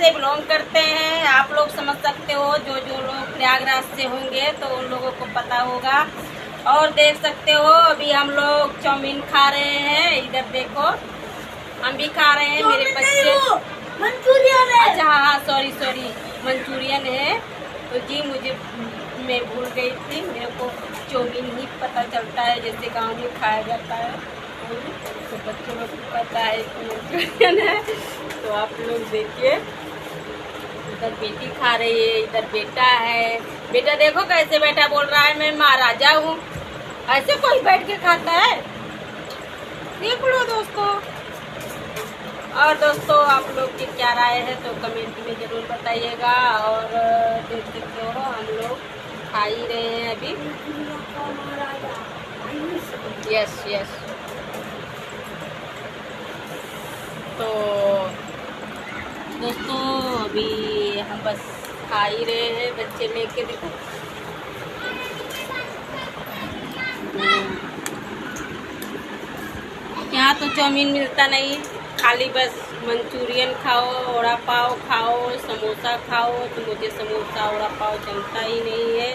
से बिलोंग करते हैं। आप लोग समझ सकते हो, जो जो लोग प्रयागराज से होंगे तो उन लोगों को पता होगा। और देख सकते हो अभी हम लोग चाउमीन खा रहे हैं। इधर देखो हम भी खा रहे हैं, मेरे बच्चे मंचूरियन है। अच्छा हाँ सॉरी मंचूरियन है। तो जी मैं भूल गई थी, मेरे को चाउमीन ही पता चलता है जैसे गांव में खाया जाता है, तो बच्चों लोग को पता है कि मंचूरियन है। तो आप लोग देखिए, इधर बेटी खा रही है, इधर बेटा है। बेटा देखो कैसे बेटा बोल रहा है मैं महाराजा हूँ। ऐसे कोई बैठ के खाता है? देख लो दोस्तों। और दोस्तों आप लोग की क्या राय है तो कमेंट में ज़रूर बताइएगा। और देख सकते हो हम लोग खा ही रहे हैं अभी। यस तो दोस्तों अभी हम बस खा ही रहे हैं, बच्चे लेके देखो। यहाँ तो चाउमीन मिलता नहीं, खाली बस मंचूरियन खाओ, वड़ा पाव खाओ, समोसा खाओ। तो मुझे समोसा वड़ा पाव जमता ही नहीं है।